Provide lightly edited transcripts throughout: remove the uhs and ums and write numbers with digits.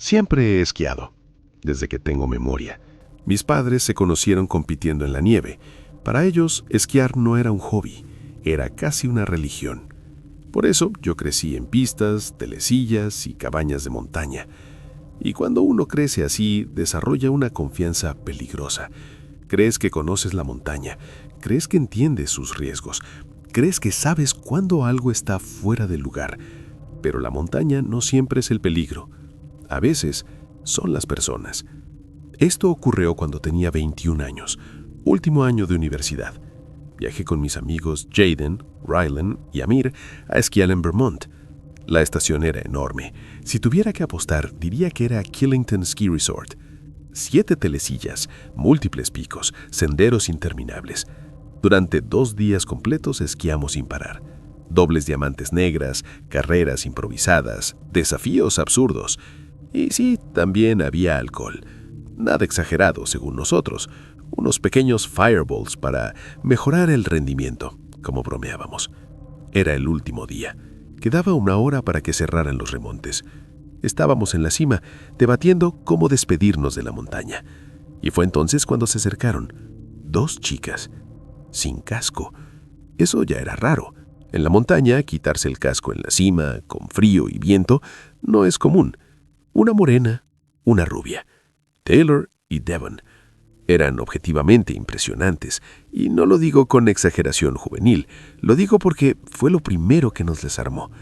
Siempre he esquiado, desde que tengo memoria. Mis padres se conocieron compitiendo en la nieve. Para ellos, esquiar no era un hobby, era casi una religión. Por eso, yo crecí en pistas, telesillas y cabañas de montaña. Y cuando uno crece así, desarrolla una confianza peligrosa. Crees que conoces la montaña, crees que entiendes sus riesgos, crees que sabes cuándo algo está fuera del lugar. Pero la montaña no siempre es el peligro. A veces son las personas. Esto ocurrió cuando tenía 21 años, último año de universidad. Viajé con mis amigos Jaden, Rylan y Amir a esquiar en Vermont. La estación era enorme. Si tuviera que apostar, diría que era Killington Ski Resort. 7 telesillas, múltiples picos, senderos interminables. Durante 2 días completos esquiamos sin parar. Dobles diamantes negras, carreras improvisadas, desafíos absurdos. Y sí, también había alcohol. Nada exagerado, según nosotros. Unos pequeños fireballs para mejorar el rendimiento, como bromeábamos. Era el último día. Quedaba 1 hora para que cerraran los remontes. Estábamos en la cima, debatiendo cómo despedirnos de la montaña. Y fue entonces cuando se acercaron 2 chicas, sin casco. Eso ya era raro. En la montaña, quitarse el casco en la cima, con frío y viento, no es común. Una morena, una rubia. Taylor y Devon. Eran objetivamente impresionantes, y no lo digo con exageración juvenil, lo digo porque fue lo primero que nos desarmó.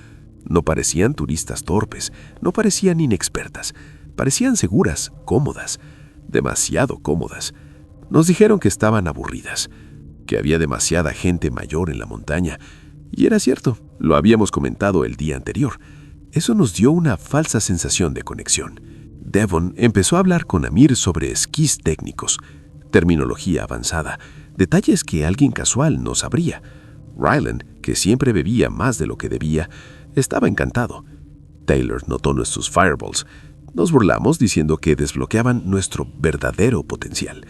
No parecían turistas torpes, no parecían inexpertas, parecían seguras, cómodas, demasiado cómodas. Nos dijeron que estaban aburridas, que había demasiada gente mayor en la montaña, y era cierto, lo habíamos comentado el día anterior. Eso nos dio una falsa sensación de conexión. Devon empezó a hablar con Amir sobre esquís técnicos, terminología avanzada, detalles que alguien casual no sabría. Rylan, que siempre bebía más de lo que debía, estaba encantado. Taylor notó nuestros fireballs. Nos burlamos diciendo que desbloqueaban nuestro verdadero potencial.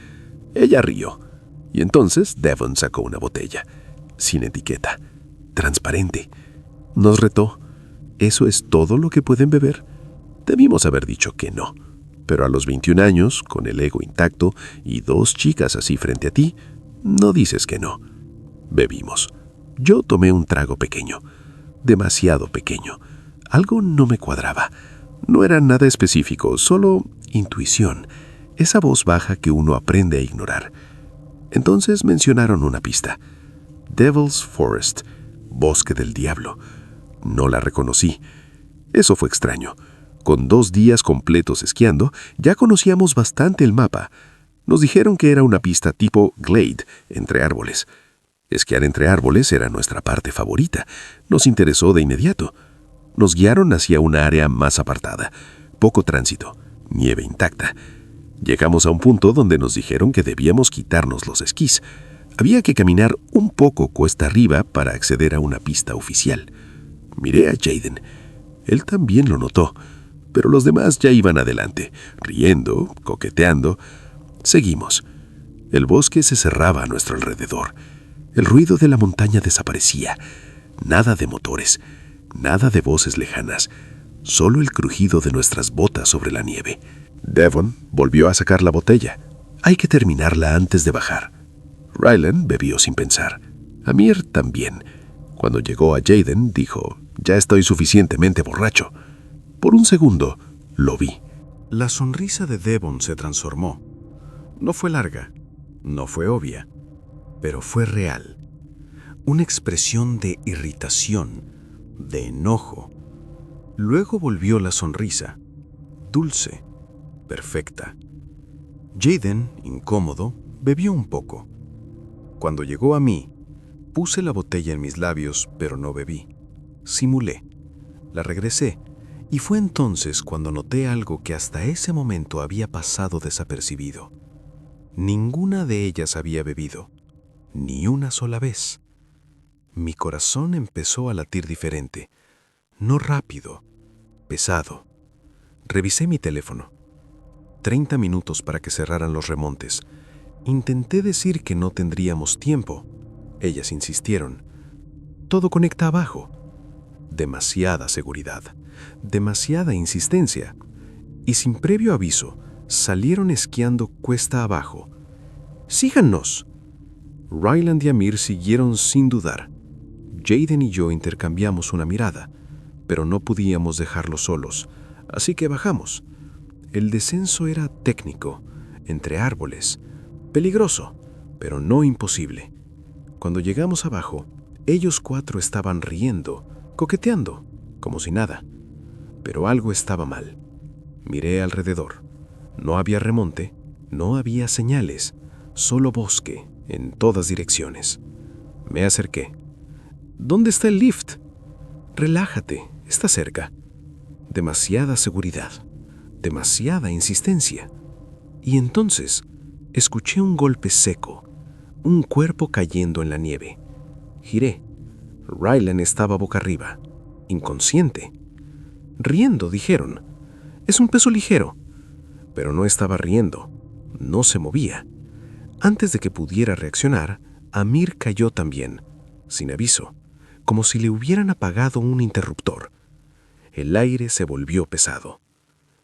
Ella rió, y entonces Devon sacó una botella, sin etiqueta, transparente. Nos retó. ¿Eso es todo lo que pueden beber? Debimos haber dicho que no. Pero a los 21 años, con el ego intacto y 2 chicas así frente a ti, no dices que no. Bebimos. Yo tomé un trago pequeño, demasiado pequeño. Algo no me cuadraba. No era nada específico, solo intuición, esa voz baja que uno aprende a ignorar. Entonces mencionaron una pista. Devil's Forest, Bosque del Diablo. No la reconocí. Eso fue extraño. Con 2 días completos esquiando, ya conocíamos bastante el mapa. Nos dijeron que era una pista tipo glade, entre árboles. Esquiar entre árboles era nuestra parte favorita. Nos interesó de inmediato. Nos guiaron hacia una área más apartada. Poco tránsito, nieve intacta. Llegamos a un punto donde nos dijeron que debíamos quitarnos los esquís. Había que caminar un poco cuesta arriba para acceder a una pista oficial. Miré a Jaden. Él también lo notó, pero los demás ya iban adelante, riendo, coqueteando. Seguimos. El bosque se cerraba a nuestro alrededor. El ruido de la montaña desaparecía. Nada de motores, nada de voces lejanas, solo el crujido de nuestras botas sobre la nieve. Devon volvió a sacar la botella. Hay que terminarla antes de bajar. Rylan bebió sin pensar. Amir también. Cuando llegó a Jaden, dijo: «Ya estoy suficientemente borracho». Por un segundo, lo vi. La sonrisa de Devon se transformó. No fue larga, no fue obvia, pero fue real. Una expresión de irritación, de enojo. Luego volvió la sonrisa, dulce, perfecta. Jaden, incómodo, bebió un poco. Cuando llegó a mí, puse la botella en mis labios, pero no bebí. Simulé. La regresé, y fue entonces cuando noté algo que hasta ese momento había pasado desapercibido. Ninguna de ellas había bebido, ni una sola vez. Mi corazón empezó a latir diferente, no rápido, pesado. Revisé mi teléfono. 30 minutos para que cerraran los remontes. Intenté decir que no tendríamos tiempo. Ellas insistieron. Todo conecta abajo. Demasiada seguridad, demasiada insistencia. y sin previo aviso salieron esquiando cuesta abajo. ¡Síganos! Ryland y Amir siguieron sin dudar. Jaden y yo intercambiamos una mirada, pero no podíamos dejarlos solos, así que bajamos. El descenso era técnico, entre árboles, peligroso, pero no imposible. Cuando llegamos abajo, ellos 4 estaban riendo, coqueteando, como si nada. Pero algo estaba mal. Miré alrededor. No había remonte, no había señales, solo bosque en todas direcciones. Me acerqué. ¿Dónde está el lift? Relájate, está cerca. Demasiada seguridad, demasiada insistencia. Y entonces escuché un golpe seco, un cuerpo cayendo en la nieve. Giré. Ryland estaba boca arriba, inconsciente. Riendo, dijeron. Es un peso ligero. Pero no estaba riendo, no se movía. Antes de que pudiera reaccionar, Amir cayó también, sin aviso, como si le hubieran apagado un interruptor. El aire se volvió pesado.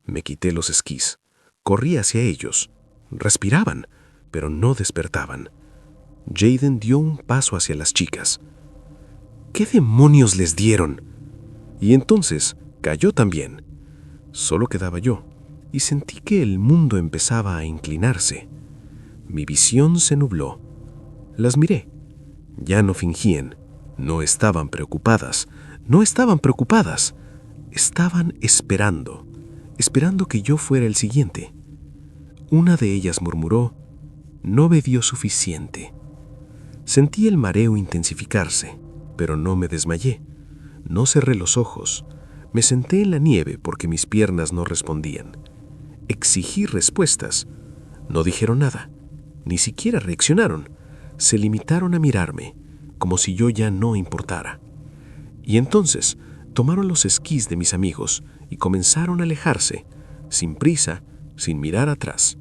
Me quité los esquís, corrí hacia ellos. Respiraban, pero no despertaban. Jaden dio un paso hacia las chicas. ¿Qué demonios les dieron? Y entonces cayó también. Solo quedaba yo, y sentí que el mundo empezaba a inclinarse. Mi visión se nubló. Las miré. Ya no fingían. No estaban preocupadas. No estaban preocupadas. Estaban esperando. Esperando que yo fuera el siguiente. Una de ellas murmuró: no bebió suficiente. Sentí el mareo intensificarse, pero no me desmayé. No cerré los ojos. Me senté en la nieve porque mis piernas no respondían. Exigí respuestas. No dijeron nada. Ni siquiera reaccionaron. Se limitaron a mirarme, como si yo ya no importara. Y entonces tomaron los esquís de mis amigos y comenzaron a alejarse, sin prisa, sin mirar atrás.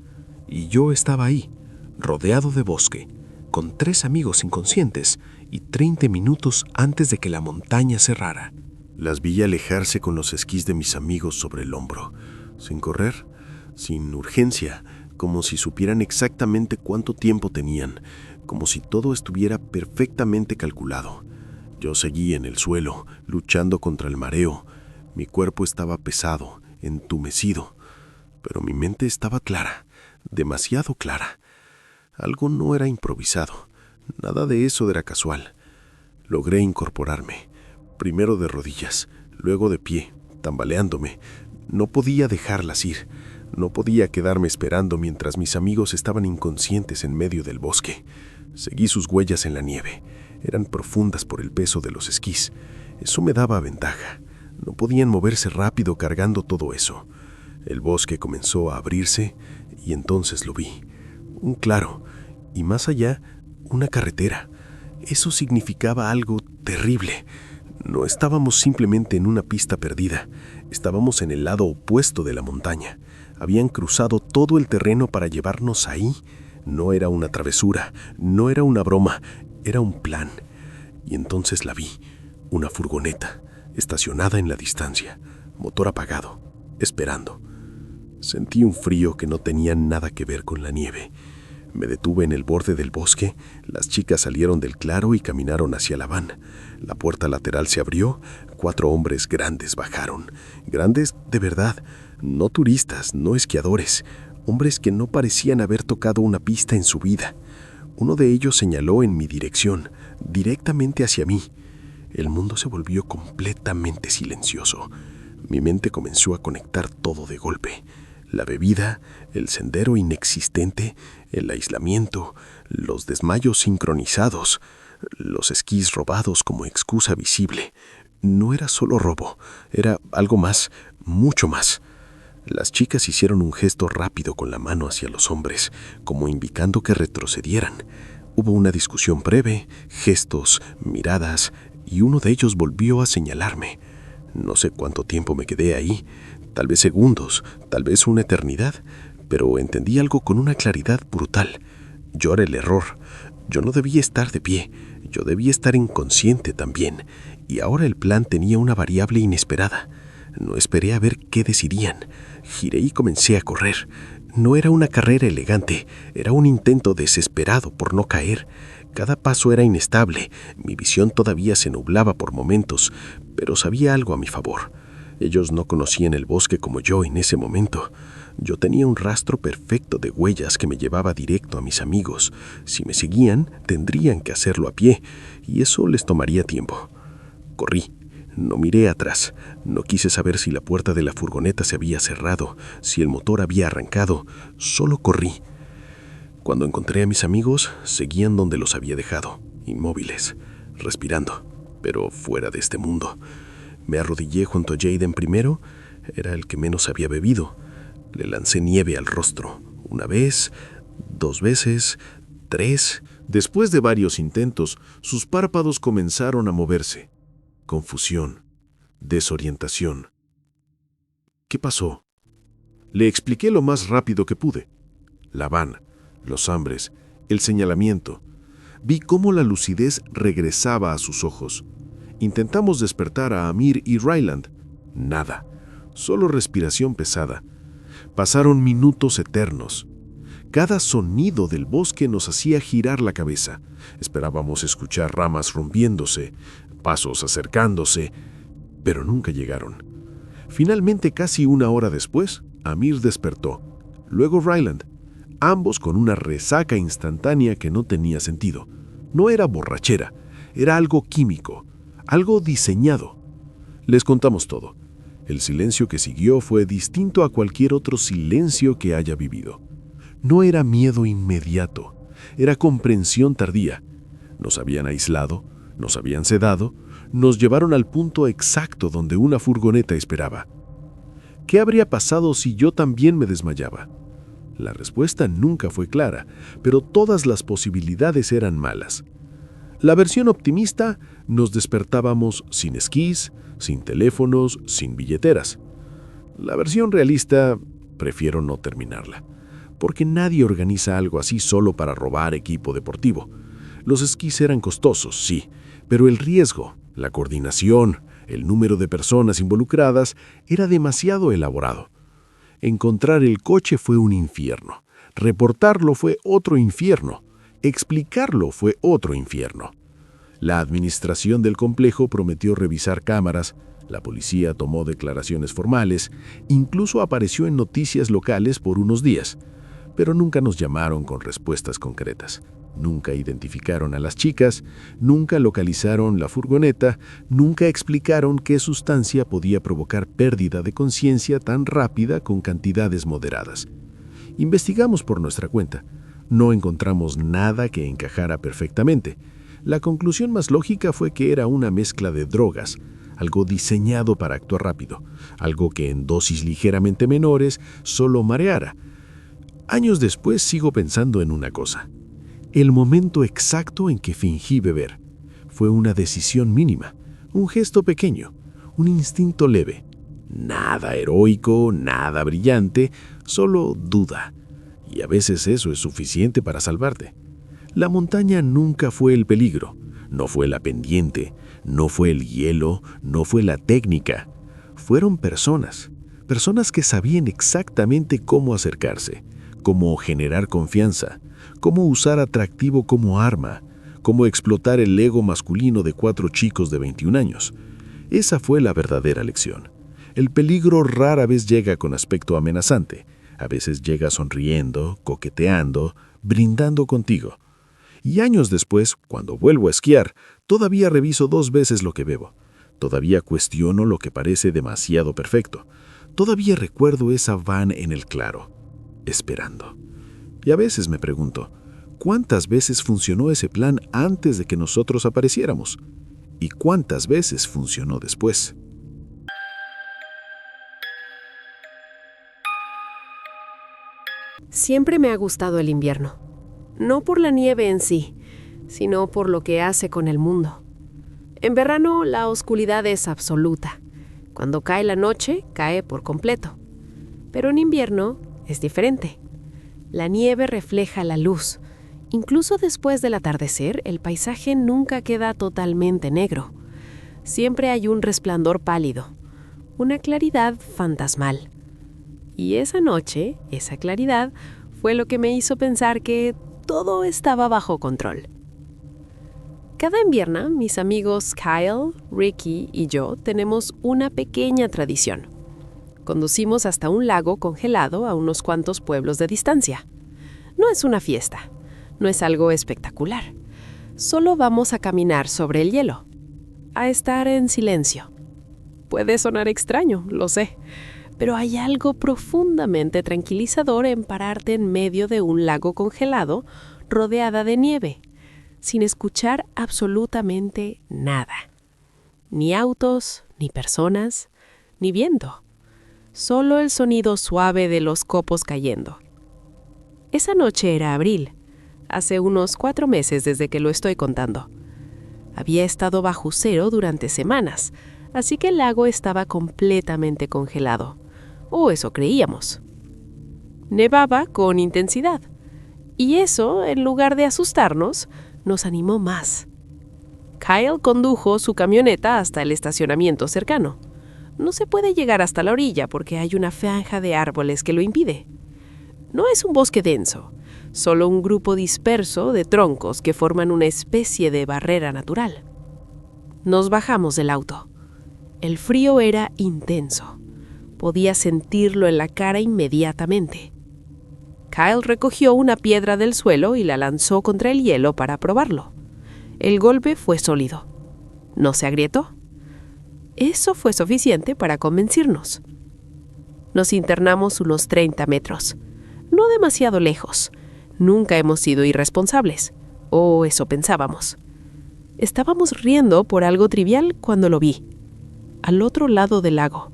Y yo estaba ahí, rodeado de bosque, con 3 amigos inconscientes y 30 minutos antes de que la montaña cerrara. Las vi alejarse con los esquís de mis amigos sobre el hombro, sin correr, sin urgencia, como si supieran exactamente cuánto tiempo tenían, como si todo estuviera perfectamente calculado. Yo seguí en el suelo, luchando contra el mareo. Mi cuerpo estaba pesado, entumecido, pero mi mente estaba clara, demasiado clara. Algo no era improvisado, nada de eso era casual. Logré incorporarme, primero de rodillas, luego de pie, tambaleándome. No podía dejarlas ir, no podía quedarme esperando mientras mis amigos estaban inconscientes en medio del bosque. Seguí sus huellas en la nieve. Eran profundas por el peso de los esquís. Eso me daba ventaja. No podían moverse rápido cargando todo eso. El bosque comenzó a abrirse y entonces lo vi. Un claro, y más allá, una carretera. Eso significaba algo terrible. No estábamos simplemente en una pista perdida. Estábamos en el lado opuesto de la montaña. Habían cruzado todo el terreno para llevarnos ahí. No era una travesura, no era una broma, era un plan. Y entonces la vi, una furgoneta, estacionada en la distancia, motor apagado, esperando. Sentí un frío que no tenía nada que ver con la nieve. Me detuve en el borde del bosque, las chicas salieron del claro y caminaron hacia la van. La puerta lateral se abrió, 4 hombres grandes bajaron. Grandes de verdad, no turistas, no esquiadores. Hombres que no parecían haber tocado una pista en su vida. Uno de ellos señaló en mi dirección, directamente hacia mí. El mundo se volvió completamente silencioso. Mi mente comenzó a conectar todo de golpe. La bebida, el sendero inexistente, el aislamiento, los desmayos sincronizados, los esquís robados como excusa visible. No era solo robo, era algo más, mucho más. Las chicas hicieron un gesto rápido con la mano hacia los hombres, como indicando que retrocedieran. Hubo una discusión breve, gestos, miradas, y uno de ellos volvió a señalarme. No sé cuánto tiempo me quedé ahí, tal vez segundos, tal vez una eternidad, pero entendí algo con una claridad brutal. Yo era el error. Yo no debía estar de pie, yo debía estar inconsciente también, y ahora el plan tenía una variable inesperada. No esperé a ver qué decidían. Giré y comencé a correr. No era una carrera elegante, era un intento desesperado por no caer. Cada paso era inestable, mi visión todavía se nublaba por momentos, pero sabía algo a mi favor. Ellos no conocían el bosque como yo en ese momento. Yo tenía un rastro perfecto de huellas que me llevaba directo a mis amigos. Si me seguían, tendrían que hacerlo a pie, y eso les tomaría tiempo. Corrí. No miré atrás. No quise saber si la puerta de la furgoneta se había cerrado, si el motor había arrancado. Solo corrí. Cuando encontré a mis amigos, seguían donde los había dejado, inmóviles, respirando, pero fuera de este mundo. Me arrodillé junto a Jaden primero. Era el que menos había bebido. Le lancé nieve al rostro. 1 vez, 2 veces, 3. Después de varios intentos, sus párpados comenzaron a moverse. Confusión, desorientación. ¿Qué pasó? Le expliqué lo más rápido que pude. La van, los hambres, el señalamiento. Vi cómo la lucidez regresaba a sus ojos. Intentamos despertar a Amir y Ryland. Nada, solo respiración pesada. Pasaron minutos eternos. Cada sonido del bosque nos hacía girar la cabeza. Esperábamos escuchar ramas rompiéndose, pasos acercándose, pero nunca llegaron. Finalmente, casi 1 hora después, Amir despertó. Luego Ryland, ambos con una resaca instantánea que no tenía sentido. No era borrachera, era algo químico, algo diseñado. Les contamos todo. El silencio que siguió fue distinto a cualquier otro silencio que haya vivido. No era miedo inmediato, era comprensión tardía. Nos habían aislado, nos habían sedado, nos llevaron al punto exacto donde una furgoneta esperaba. ¿Qué habría pasado si yo también me desmayaba? La respuesta nunca fue clara, pero todas las posibilidades eran malas. La versión optimista, nos despertábamos sin esquís, sin teléfonos, sin billeteras. La versión realista, prefiero no terminarla, porque nadie organiza algo así solo para robar equipo deportivo. Los esquís eran costosos, sí, pero el riesgo, la coordinación, el número de personas involucradas era demasiado elaborado. Encontrar el coche fue un infierno, reportarlo fue otro infierno, explicarlo fue otro infierno. La administración del complejo prometió revisar cámaras, la policía tomó declaraciones formales, incluso apareció en noticias locales por unos días, pero nunca nos llamaron con respuestas concretas. Nunca identificaron a las chicas, nunca localizaron la furgoneta, nunca explicaron qué sustancia podía provocar pérdida de conciencia tan rápida con cantidades moderadas. Investigamos por nuestra cuenta. No encontramos nada que encajara perfectamente. La conclusión más lógica fue que era una mezcla de drogas, algo diseñado para actuar rápido, algo que en dosis ligeramente menores solo mareara. Años después sigo pensando en una cosa. El momento exacto en que fingí beber fue una decisión mínima, un gesto pequeño, un instinto leve. Nada heroico, nada brillante, solo duda. Y a veces eso es suficiente para salvarte. La montaña nunca fue el peligro, no fue la pendiente, no fue el hielo, no fue la técnica. Fueron personas que sabían exactamente cómo acercarse, cómo generar confianza, cómo usar atractivo como arma, cómo explotar el ego masculino de 4 chicos de 21 años. Esa fue la verdadera lección. El peligro rara vez llega con aspecto amenazante. A veces llega sonriendo, coqueteando, brindando contigo. Y años después, cuando vuelvo a esquiar, todavía reviso 2 veces lo que bebo. Todavía cuestiono lo que parece demasiado perfecto. Todavía recuerdo esa van en el claro, esperando. Y a veces me pregunto, ¿cuántas veces funcionó ese plan antes de que nosotros apareciéramos? ¿Y cuántas veces funcionó después? Siempre me ha gustado el invierno. No por la nieve en sí, sino por lo que hace con el mundo. En verano la oscuridad es absoluta. Cuando cae la noche, cae por completo. Pero en invierno es diferente. La nieve refleja la luz. Incluso después del atardecer, el paisaje nunca queda totalmente negro. Siempre hay un resplandor pálido, una claridad fantasmal. Y esa noche, esa claridad, fue lo que me hizo pensar que todo estaba bajo control. Cada invierno, mis amigos Kyle, Ricky y yo tenemos una pequeña tradición. Conducimos hasta un lago congelado a unos cuantos pueblos de distancia. No es una fiesta, no es algo espectacular. Solo vamos a caminar sobre el hielo, a estar en silencio. Puede sonar extraño, lo sé, pero hay algo profundamente tranquilizador en pararte en medio de un lago congelado rodeada de nieve, sin escuchar absolutamente nada. Ni autos, ni personas, ni viento. Solo el sonido suave de los copos cayendo. Esa noche era abril, hace unos 4 meses desde que lo estoy contando. Había estado bajo cero durante semanas, así que el lago estaba completamente congelado. O eso creíamos. Nevaba con intensidad. Y eso, en lugar de asustarnos, nos animó más. Kyle condujo su camioneta hasta el estacionamiento cercano. No se puede llegar hasta la orilla porque hay una franja de árboles que lo impide. No es un bosque denso, solo un grupo disperso de troncos que forman una especie de barrera natural. Nos bajamos del auto. El frío era intenso. Podía sentirlo en la cara inmediatamente. Kyle recogió una piedra del suelo y la lanzó contra el hielo para probarlo. El golpe fue sólido. No se agrietó. Eso fue suficiente para convencernos. Nos internamos unos 30 metros. No demasiado lejos. Nunca hemos sido irresponsables. O eso pensábamos. Estábamos riendo por algo trivial cuando lo vi. Al otro lado del lago,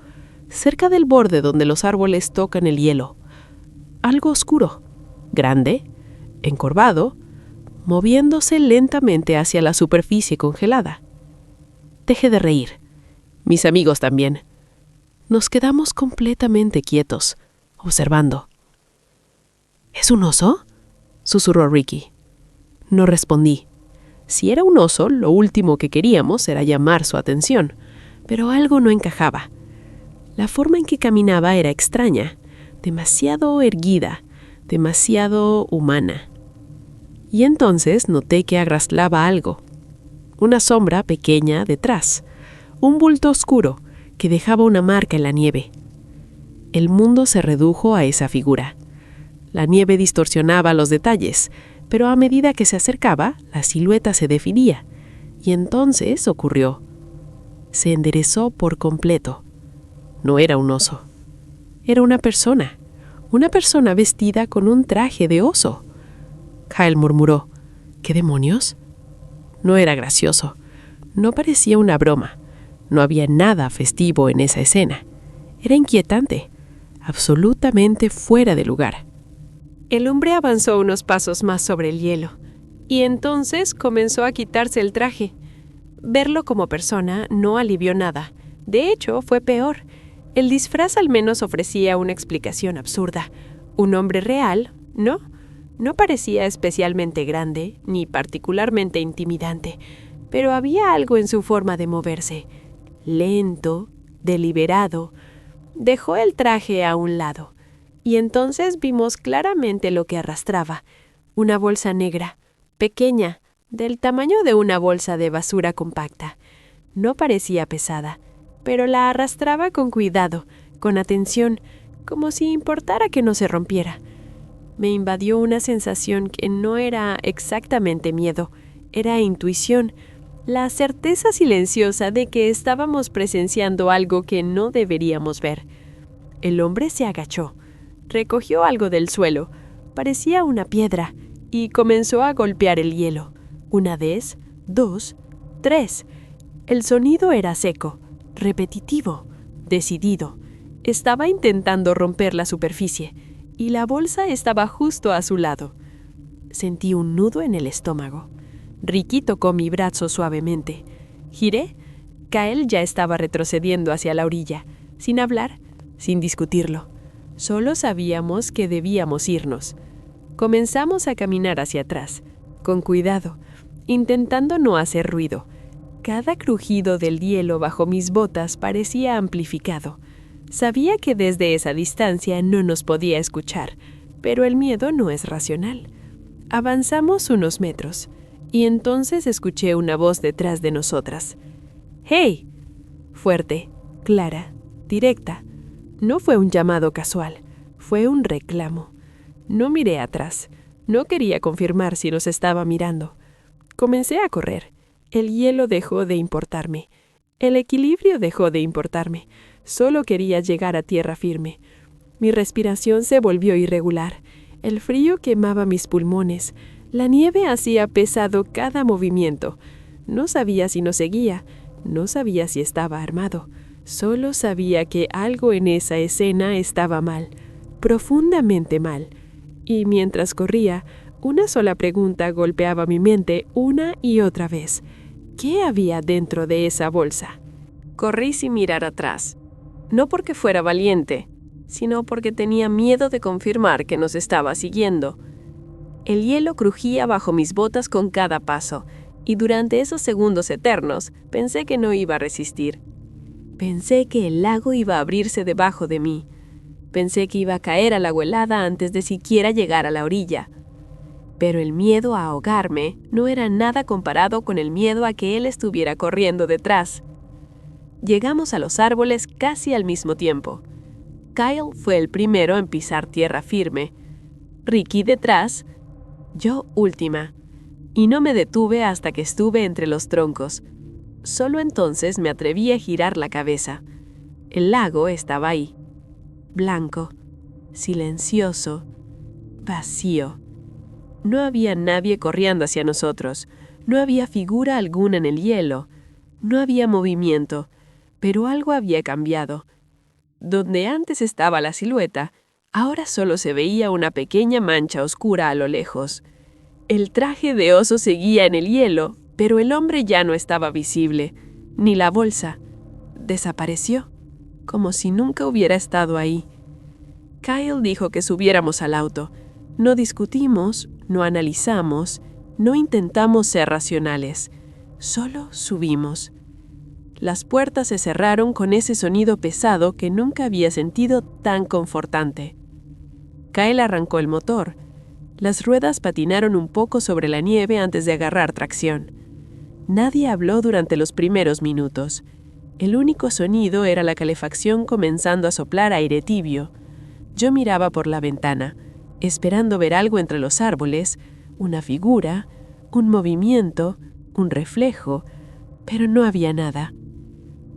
cerca del borde donde los árboles tocan el hielo. Algo oscuro, grande, encorvado, moviéndose lentamente hacia la superficie congelada. Dejé de reír. Mis amigos también. Nos quedamos completamente quietos, observando. ¿Es un oso?, susurró Ricky. No respondí. Si era un oso, lo último que queríamos era llamar su atención, pero algo no encajaba. La forma en que caminaba era extraña, demasiado erguida, demasiado humana. Y entonces noté que arrastraba algo. Una sombra pequeña detrás, un bulto oscuro que dejaba una marca en la nieve. El mundo se redujo a esa figura. La nieve distorsionaba los detalles, pero a medida que se acercaba, la silueta se definía. Y entonces ocurrió. Se enderezó por completo. No era un oso. Era una persona vestida con un traje de oso. Kyle murmuró, ¿qué demonios? No era gracioso. No parecía una broma. No había nada festivo en esa escena. Era inquietante, absolutamente fuera de lugar. El hombre avanzó unos pasos más sobre el hielo, y entonces comenzó a quitarse el traje. Verlo como persona no alivió nada. De hecho, fue peor. El disfraz al menos ofrecía una explicación absurda. Un hombre real, ¿no? No parecía especialmente grande, ni particularmente intimidante, pero había algo en su forma de moverse. Lento, deliberado. Dejó el traje a un lado, y entonces vimos claramente lo que arrastraba. Una bolsa negra, pequeña, del tamaño de una bolsa de basura compacta. No parecía pesada, pero la arrastraba con cuidado, con atención, como si importara que no se rompiera. Me invadió una sensación que no era exactamente miedo, era intuición, la certeza silenciosa de que estábamos presenciando algo que no deberíamos ver. El hombre se agachó, recogió algo del suelo, parecía una piedra, y comenzó a golpear el hielo. 1 vez, 2, 3. El sonido era seco, repetitivo, decidido. Estaba intentando romper la superficie, y la bolsa estaba justo a su lado. Sentí un nudo en el estómago. Ricky tocó mi brazo suavemente. Giré. Kyle ya estaba retrocediendo hacia la orilla, sin hablar, sin discutirlo. Solo sabíamos que debíamos irnos. Comenzamos a caminar hacia atrás, con cuidado, intentando no hacer ruido. Cada crujido del hielo bajo mis botas parecía amplificado. Sabía que desde esa distancia no nos podía escuchar, pero el miedo no es racional. Avanzamos unos metros, y entonces escuché una voz detrás de nosotras. ¡Hey! Fuerte, clara, directa. No fue un llamado casual, fue un reclamo. No miré atrás. No quería confirmar si nos estaba mirando. Comencé a correr. El hielo dejó de importarme. El equilibrio dejó de importarme. Solo quería llegar a tierra firme. Mi respiración se volvió irregular. El frío quemaba mis pulmones. La nieve hacía pesado cada movimiento. No sabía si nos seguía. No sabía si estaba armado. Solo sabía que algo en esa escena estaba mal. Profundamente mal. Y mientras corría, una sola pregunta golpeaba mi mente una y otra vez. ¿Qué había dentro de esa bolsa? Corrí sin mirar atrás. No porque fuera valiente, sino porque tenía miedo de confirmar que nos estaba siguiendo. El hielo crujía bajo mis botas con cada paso, y durante esos segundos eternos pensé que no iba a resistir. Pensé que el lago iba a abrirse debajo de mí. Pensé que iba a caer al agua helada antes de siquiera llegar a la orilla. Pero el miedo a ahogarme no era nada comparado con el miedo a que él estuviera corriendo detrás. Llegamos a los árboles casi al mismo tiempo. Kyle fue el primero en pisar tierra firme. Ricky detrás, yo última. Y no me detuve hasta que estuve entre los troncos. Solo entonces me atreví a girar la cabeza. El lago estaba ahí. Blanco, silencioso, vacío. No había nadie corriendo hacia nosotros. No había figura alguna en el hielo. No había movimiento, pero algo había cambiado. Donde antes estaba la silueta, ahora solo se veía una pequeña mancha oscura a lo lejos. El traje de oso seguía en el hielo, pero el hombre ya no estaba visible, ni la bolsa. Desapareció, como si nunca hubiera estado ahí. Kyle dijo que subiéramos al auto. No discutimos, no analizamos, no intentamos ser racionales. Solo subimos. Las puertas se cerraron con ese sonido pesado que nunca había sentido tan confortante. Kyle arrancó el motor. Las ruedas patinaron un poco sobre la nieve antes de agarrar tracción. Nadie habló durante los primeros minutos. El único sonido era la calefacción comenzando a soplar aire tibio. Yo miraba por la ventana, esperando ver algo entre los árboles, una figura, un movimiento, un reflejo, pero no había nada.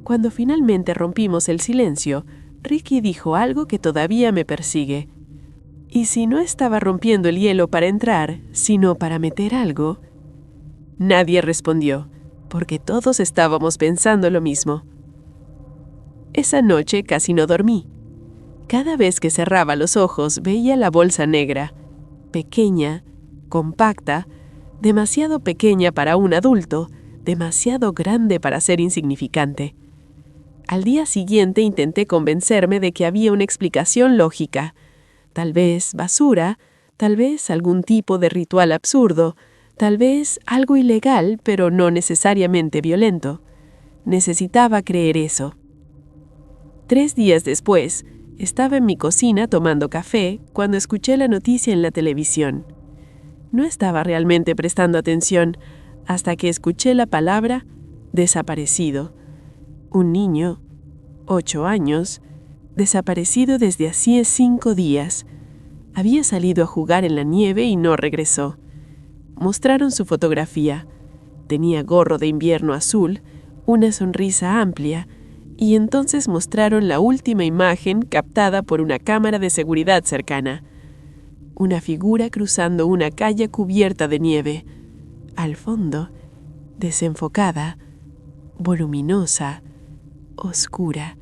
Cuando finalmente rompimos el silencio, Ricky dijo algo que todavía me persigue. ¿Y si no estaba rompiendo el hielo para entrar, sino para meter algo? Nadie respondió, porque todos estábamos pensando lo mismo. Esa noche casi no dormí. Cada vez que cerraba los ojos veía la bolsa negra, pequeña, compacta, demasiado pequeña para un adulto, demasiado grande para ser insignificante. Al día siguiente intenté convencerme de que había una explicación lógica. Tal vez basura, tal vez algún tipo de ritual absurdo, tal vez algo ilegal, pero no necesariamente violento. Necesitaba creer eso. 3 días después, estaba en mi cocina tomando café cuando escuché la noticia en la televisión. No estaba realmente prestando atención hasta que escuché la palabra desaparecido. Un niño, 8 años, desaparecido desde hacía 5 días. Había salido a jugar en la nieve y no regresó. Mostraron su fotografía. Tenía gorro de invierno azul, una sonrisa amplia, y entonces mostraron la última imagen captada por una cámara de seguridad cercana. Una figura cruzando una calle cubierta de nieve. Al fondo, desenfocada, voluminosa, oscura.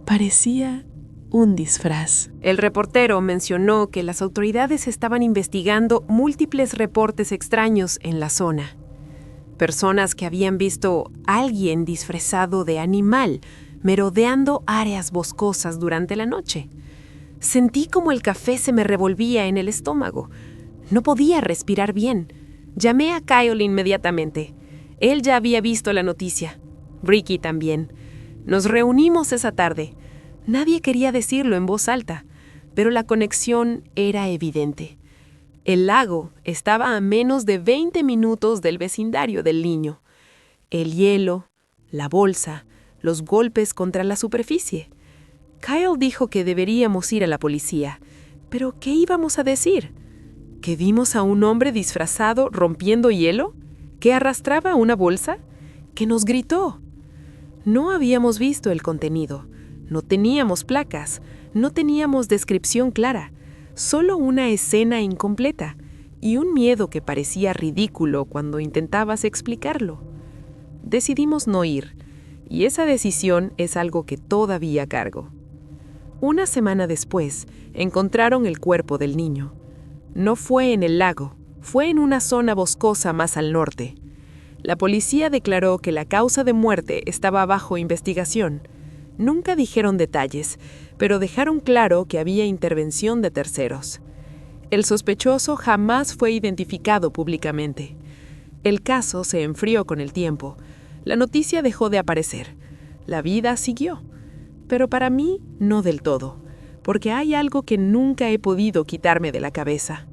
Parecía un disfraz. El reportero mencionó que las autoridades estaban investigando múltiples reportes extraños en la zona. Personas que habían visto a alguien disfrazado de animal merodeando áreas boscosas durante la noche. Sentí como el café se me revolvía en el estómago. No podía respirar bien. Llamé a Kyle inmediatamente. Él ya había visto la noticia. Ricky también. Nos reunimos esa tarde. Nadie quería decirlo en voz alta, pero la conexión era evidente. El lago estaba a menos de 20 minutos del vecindario del niño. El hielo, la bolsa, los golpes contra la superficie. Kyle dijo que deberíamos ir a la policía, pero ¿qué íbamos a decir? ¿Que vimos a un hombre disfrazado rompiendo hielo? ¿Que arrastraba una bolsa? ¿Que nos gritó? No habíamos visto el contenido, no teníamos placas, no teníamos descripción clara, solo una escena incompleta y un miedo que parecía ridículo cuando intentabas explicarlo. Decidimos no ir, y esa decisión es algo que todavía cargo. Una semana después, encontraron el cuerpo del niño. No fue en el lago, fue en una zona boscosa más al norte. La policía declaró que la causa de muerte estaba bajo investigación. Nunca dijeron detalles, pero dejaron claro que había intervención de terceros. El sospechoso jamás fue identificado públicamente. El caso se enfrió con el tiempo. La noticia dejó de aparecer. La vida siguió. Pero para mí, no del todo, porque hay algo que nunca he podido quitarme de la cabeza.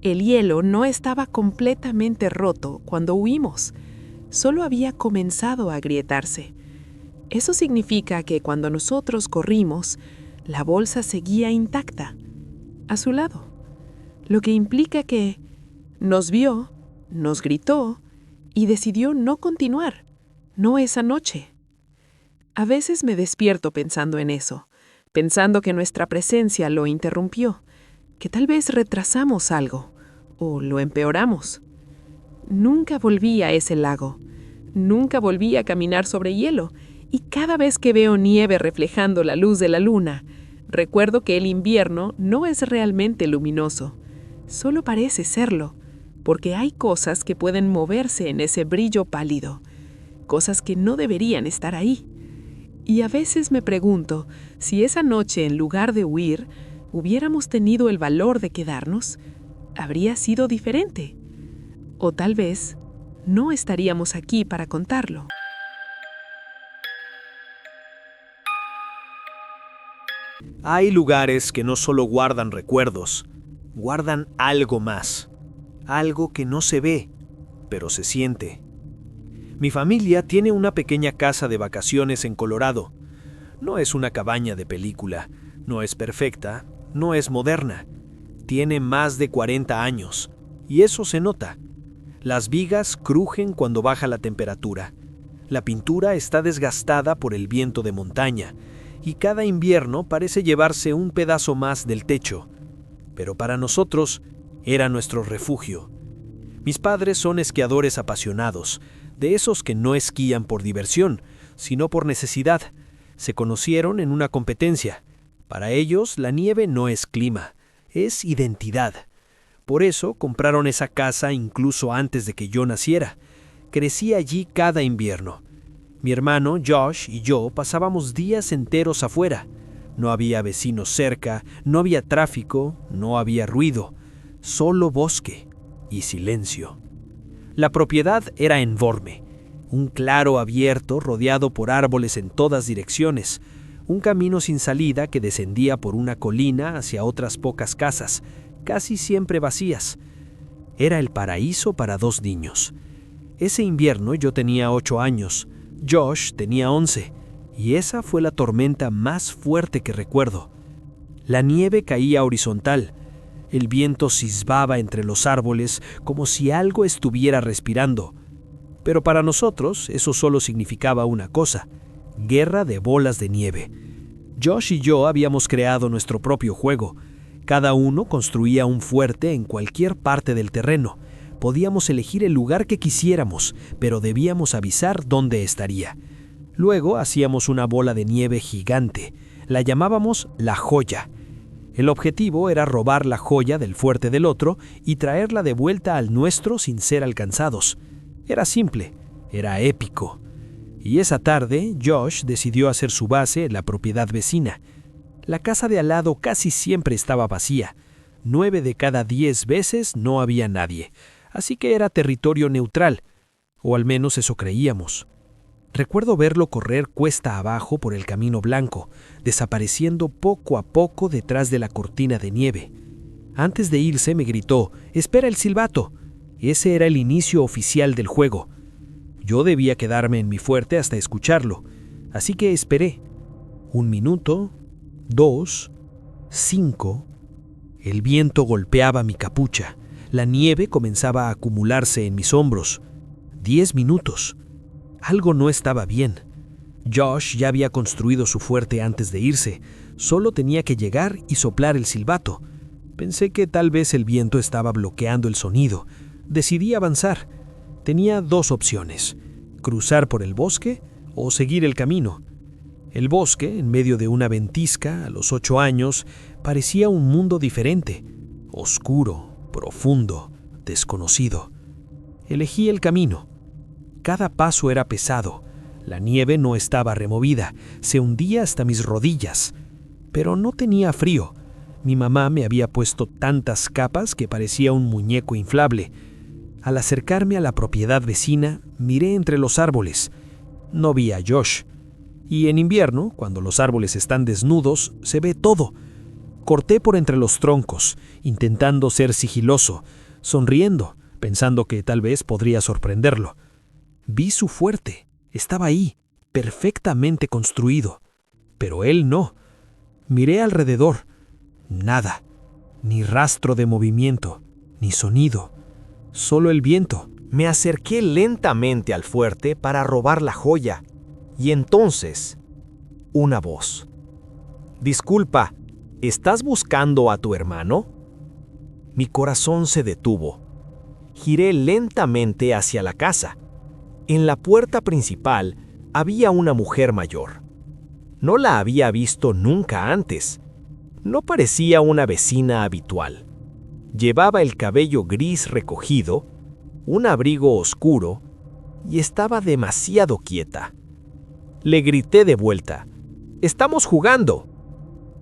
El hielo no estaba completamente roto cuando huimos, solo había comenzado a agrietarse. Eso significa que cuando nosotros corrimos, la bolsa seguía intacta, a su lado, lo que implica que nos vio, nos gritó y decidió no continuar, no esa noche. A veces me despierto pensando en eso, pensando que nuestra presencia lo interrumpió, que tal vez retrasamos algo o lo empeoramos. Nunca volví a ese lago, nunca volví a caminar sobre hielo, y cada vez que veo nieve reflejando la luz de la luna, recuerdo que el invierno no es realmente luminoso, solo parece serlo, porque hay cosas que pueden moverse en ese brillo pálido, cosas que no deberían estar ahí. Y a veces me pregunto si esa noche, en lugar de huir, hubiéramos tenido el valor de quedarnos, habría sido diferente. O tal vez no estaríamos aquí para contarlo. Hay lugares que no solo guardan recuerdos, guardan algo más, algo que no se ve, pero se siente. Mi familia tiene una pequeña casa de vacaciones en Colorado. No es una cabaña de película, no es perfecta, no es moderna. Tiene más de 40 años, y eso se nota. Las vigas crujen cuando baja la temperatura. La pintura está desgastada por el viento de montaña, y cada invierno parece llevarse un pedazo más del techo. Pero para nosotros era nuestro refugio. Mis padres son esquiadores apasionados, de esos que no esquían por diversión, sino por necesidad. Se conocieron en una competencia. Para ellos, la nieve no es clima, es identidad. Por eso compraron esa casa incluso antes de que yo naciera. Crecí allí cada invierno. Mi hermano Josh y yo pasábamos días enteros afuera. No había vecinos cerca, no había tráfico, no había ruido, solo bosque y silencio. La propiedad era enorme, un claro abierto rodeado por árboles en todas direcciones, un camino sin salida que descendía por una colina hacia otras pocas casas, casi siempre vacías. Era el paraíso para 2 niños. Ese invierno yo tenía 8 años, Josh tenía 11, y esa fue la tormenta más fuerte que recuerdo. La nieve caía horizontal. El viento silbaba entre los árboles como si algo estuviera respirando. Pero para nosotros eso solo significaba una cosa: guerra de bolas de nieve. Josh y yo habíamos creado nuestro propio juego. Cada uno construía un fuerte en cualquier parte del terreno. Podíamos elegir el lugar que quisiéramos, pero debíamos avisar dónde estaría. Luego hacíamos una bola de nieve gigante. La llamábamos la joya. El objetivo era robar la joya del fuerte del otro y traerla de vuelta al nuestro sin ser alcanzados. Era simple, era épico. Y esa tarde, Josh decidió hacer su base en la propiedad vecina. La casa de al lado casi siempre estaba vacía. 9 de cada 10 veces no había nadie. Así que era territorio neutral. o al menos eso creíamos. Recuerdo verlo correr cuesta abajo por el camino blanco, desapareciendo poco a poco detrás de la cortina de nieve. Antes de irse me gritó: «¡Espera el silbato!». Ese era el inicio oficial del juego. Yo debía quedarme en mi fuerte hasta escucharlo, así que esperé. 1 minuto, 2, 5. El viento golpeaba mi capucha. La nieve comenzaba a acumularse en mis hombros. 10 minutos. Algo no estaba bien. Josh ya había construido su fuerte antes de irse. Solo tenía que llegar y soplar el silbato. Pensé que tal vez el viento estaba bloqueando el sonido. Decidí avanzar. Tenía 2 opciones: cruzar por el bosque o seguir el camino. El bosque, en medio de una ventisca, a los 8 años, parecía un mundo diferente, oscuro, profundo, desconocido. Elegí el camino. Cada paso era pesado. La nieve no estaba removida, se hundía hasta mis rodillas. Pero no tenía frío. Mi mamá me había puesto tantas capas que parecía un muñeco inflable. Al acercarme a la propiedad vecina, miré entre los árboles. No vi a Josh. Y en invierno, cuando los árboles están desnudos, se ve todo. Corté por entre los troncos, intentando ser sigiloso, sonriendo, pensando que tal vez podría sorprenderlo. Vi su fuerte. Estaba ahí, perfectamente construido. Pero él no. Miré alrededor. Nada. Ni rastro de movimiento, ni sonido. Solo el viento. Me acerqué lentamente al fuerte para robar la joya. Y entonces, una voz. «Disculpa, ¿estás buscando a tu hermano?». Mi corazón se detuvo. Giré lentamente hacia la casa. En la puerta principal había una mujer mayor. No la había visto nunca antes. No parecía una vecina habitual. Llevaba el cabello gris recogido, un abrigo oscuro y estaba demasiado quieta. Le grité de vuelta: «¡Estamos jugando!».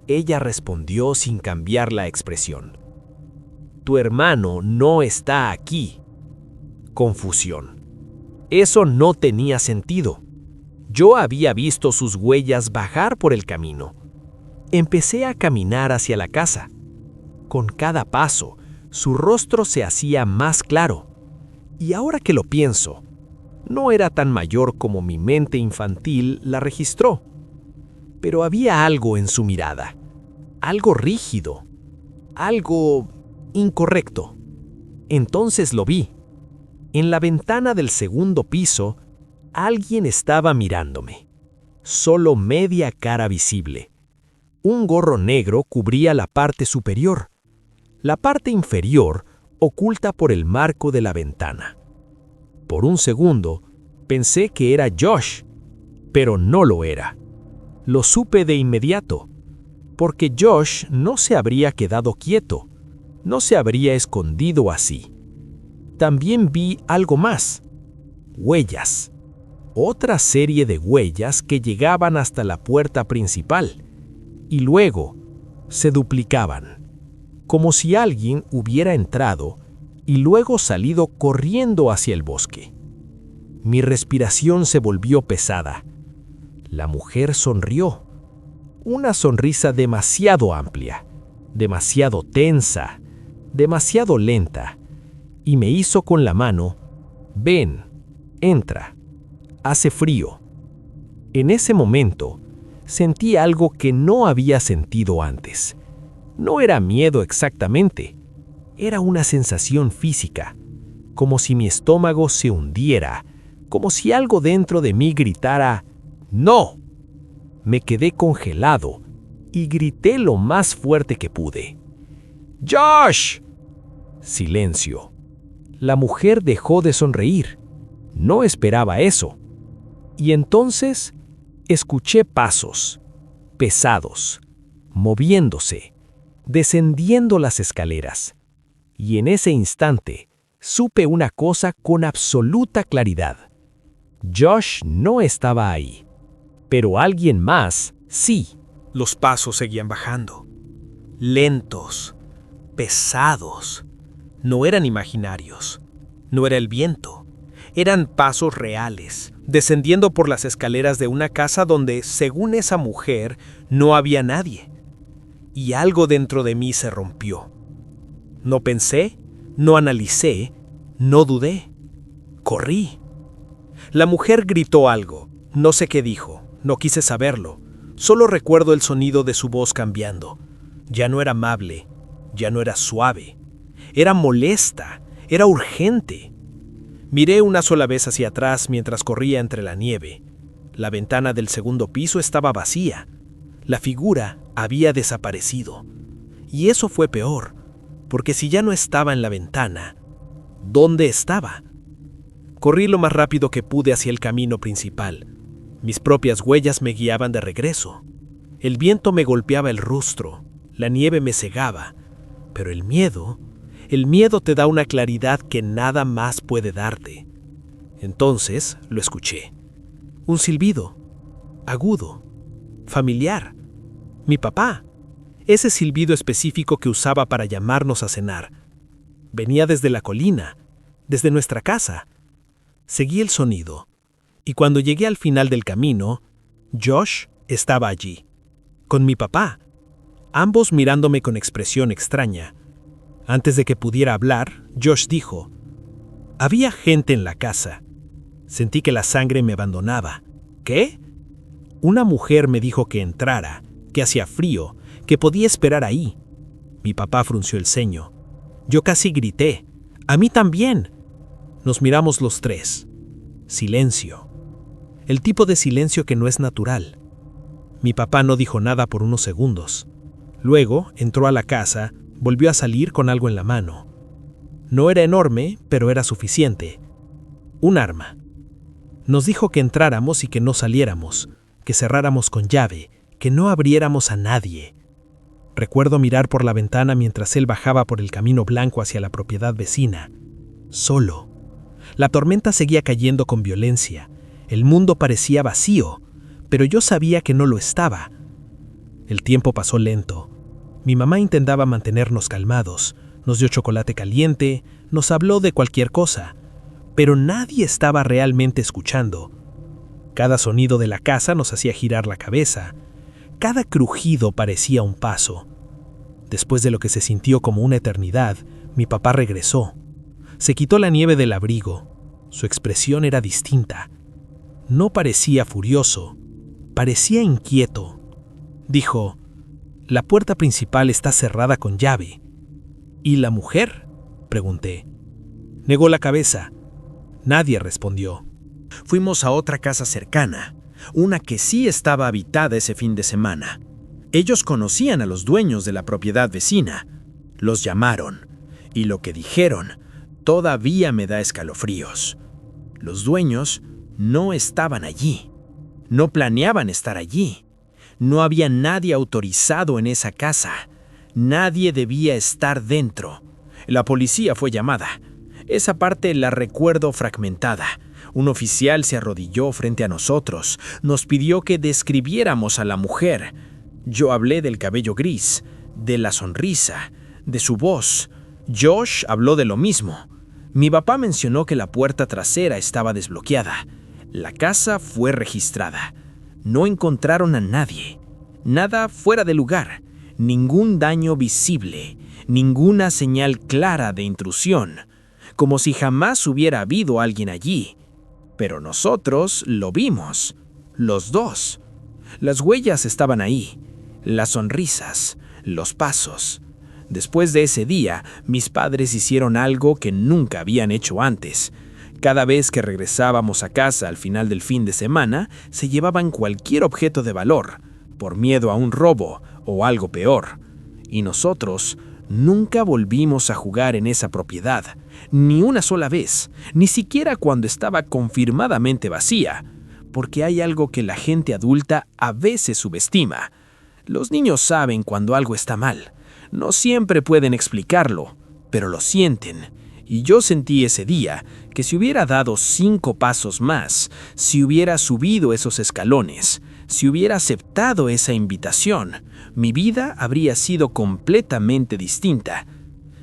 Ella respondió sin cambiar la expresión: «Tu hermano no está aquí». Confusión. Eso no tenía sentido. Yo había visto sus huellas bajar por el camino. Empecé a caminar hacia la casa. Con cada paso, su rostro se hacía más claro. Y ahora que lo pienso, no era tan mayor como mi mente infantil la registró. Pero había algo en su mirada, algo rígido, algo incorrecto. Entonces lo vi. En la ventana del segundo piso, alguien estaba mirándome. Solo media cara visible. Un gorro negro cubría la parte superior. La parte inferior oculta por el marco de la ventana. Por un segundo, pensé que era Josh, pero no lo era. Lo supe de inmediato, porque Josh no se habría quedado quieto, no se habría escondido así. También vi algo más: huellas. Otra serie de huellas que llegaban hasta la puerta principal, y luego se duplicaban, como si alguien hubiera entrado y luego salido corriendo hacia el bosque. Mi respiración se volvió pesada. La mujer sonrió. Una sonrisa demasiado amplia, demasiado tensa, demasiado lenta, y me hizo con la mano: «Ven, entra. Hace frío». En ese momento, sentí algo que no había sentido antes. No era miedo exactamente. Era una sensación física, como si mi estómago se hundiera, como si algo dentro de mí gritara: «¡No!». Me quedé congelado y grité lo más fuerte que pude: «¡Josh!». Silencio. La mujer dejó de sonreír. No esperaba eso. Y entonces escuché pasos, pesados, moviéndose, descendiendo las escaleras. Y en ese instante supe una cosa con absoluta claridad. Josh no estaba ahí, pero alguien más sí. Los pasos seguían bajando. Lentos, pesados. No eran imaginarios. No era el viento. Eran pasos reales, descendiendo por las escaleras de una casa donde, según esa mujer, no había nadie. Y algo dentro de mí se rompió. No pensé, no analicé, no dudé. Corrí. La mujer gritó algo. No sé qué dijo, no quise saberlo. Solo recuerdo el sonido de su voz cambiando. Ya no era amable, ya no era suave. Era molesta, era urgente. Miré una sola vez hacia atrás mientras corría entre la nieve. La ventana del segundo piso estaba vacía. La figura había desaparecido. Y eso fue peor, porque si ya no estaba en la ventana, ¿dónde estaba? Corrí lo más rápido que pude hacia el camino principal. Mis propias huellas me guiaban de regreso. El viento me golpeaba el rostro, la nieve me cegaba, pero el miedo te da una claridad que nada más puede darte. Entonces lo escuché. Un silbido, agudo, familiar. Mi papá, ese silbido específico que usaba para llamarnos a cenar. Venía desde la colina, desde nuestra casa. Seguí el sonido, y cuando llegué al final del camino, Josh estaba allí, con mi papá, ambos mirándome con expresión extraña. Antes de que pudiera hablar, Josh dijo: «Había gente en la casa». Sentí que la sangre me abandonaba. ¿Qué? Una mujer me dijo que entrara, que hacía frío, que podía esperar ahí. Mi papá frunció el ceño. Yo casi grité: «¡A mí también!». Nos miramos los tres. Silencio. El tipo de silencio que no es natural. Mi papá no dijo nada por unos segundos. Luego entró a la casa, volvió a salir con algo en la mano. No era enorme, pero era suficiente. Un arma. Nos dijo que entráramos y que no saliéramos, que cerráramos con llave, que no abriéramos a nadie. Recuerdo mirar por la ventana mientras él bajaba por el camino blanco hacia la propiedad vecina. Solo. La tormenta seguía cayendo con violencia. El mundo parecía vacío, pero yo sabía que no lo estaba. El tiempo pasó lento. Mi mamá intentaba mantenernos calmados, nos dio chocolate caliente, nos habló de cualquier cosa, pero nadie estaba realmente escuchando. Cada sonido de la casa nos hacía girar la cabeza. Cada crujido parecía un paso. Después de lo que se sintió como una eternidad, mi papá regresó. Se quitó la nieve del abrigo. Su expresión era distinta. No parecía furioso, parecía inquieto. Dijo: «La puerta principal está cerrada con llave». «¿Y la mujer?», pregunté. Negó la cabeza. Nadie respondió. Fuimos a otra casa cercana, una que sí estaba habitada ese fin de semana. Ellos conocían a los dueños de la propiedad vecina. Los llamaron, y lo que dijeron todavía me da escalofríos. Los dueños no estaban allí. No planeaban estar allí. No había nadie autorizado en esa casa. Nadie debía estar dentro. La policía fue llamada. Esa parte la recuerdo fragmentada. Un oficial se arrodilló frente a nosotros. Nos pidió que describiéramos a la mujer. Yo hablé del cabello gris, de la sonrisa, de su voz. Josh habló de lo mismo. Mi papá mencionó que la puerta trasera estaba desbloqueada. La casa fue registrada. No encontraron a nadie. Nada fuera de lugar. Ningún daño visible. Ninguna señal clara de intrusión. Como si jamás hubiera habido alguien allí. Pero nosotros lo vimos. Los dos. Las huellas estaban ahí. Las sonrisas. Los pasos. Después de ese día, mis padres hicieron algo que nunca habían hecho antes. Cada vez que regresábamos a casa al final del fin de semana, se llevaban cualquier objeto de valor, por miedo a un robo o algo peor. Y nosotros nunca volvimos a jugar en esa propiedad, ni una sola vez, ni siquiera cuando estaba confirmadamente vacía, porque hay algo que la gente adulta a veces subestima. Los niños saben cuando algo está mal. No siempre pueden explicarlo, pero lo sienten. Y yo sentí ese día que si hubiera dado 5 pasos más, si hubiera subido esos escalones, si hubiera aceptado esa invitación, mi vida habría sido completamente distinta.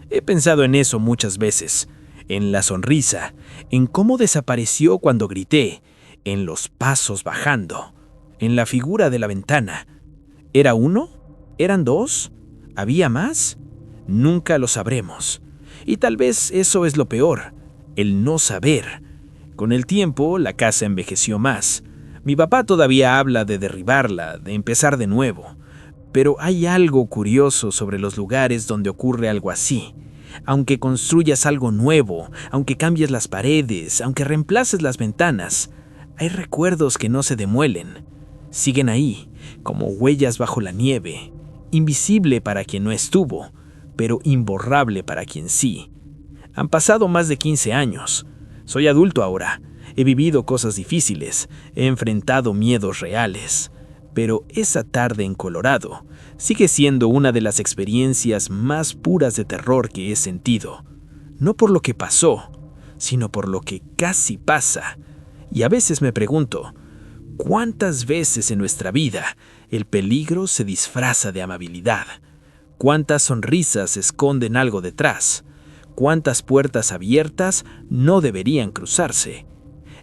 He pensado en eso muchas veces. en la sonrisa, en cómo desapareció cuando grité, en los pasos bajando, en la figura de la ventana. ¿Era uno? ¿Eran dos? ¿Había más? Nunca lo sabremos. Y tal vez eso es lo peor, el no saber. Con el tiempo, la casa envejeció más. Mi papá todavía habla de derribarla, de empezar de nuevo. Pero hay algo curioso sobre los lugares donde ocurre algo así. Aunque construyas algo nuevo, aunque cambies las paredes, aunque reemplaces las ventanas, hay recuerdos que no se demuelen. Siguen ahí, como huellas bajo la nieve, invisible para quien no estuvo, pero imborrable para quien sí. Han pasado más de 15 años. Soy adulto ahora. He vivido cosas difíciles, he enfrentado miedos reales. Pero esa tarde en Colorado sigue siendo una de las experiencias más puras de terror que he sentido. No por lo que pasó, sino por lo que casi pasa. Y a veces me pregunto, ¿cuántas veces en nuestra vida el peligro se disfraza de amabilidad? ¿Cuántas sonrisas esconden algo detrás? ¿Cuántas puertas abiertas no deberían cruzarse?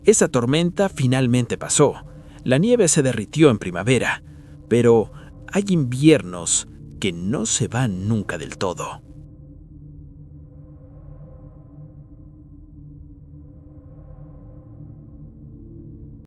Esa tormenta finalmente pasó. La nieve se derritió en primavera, pero hay inviernos que no se van nunca del todo.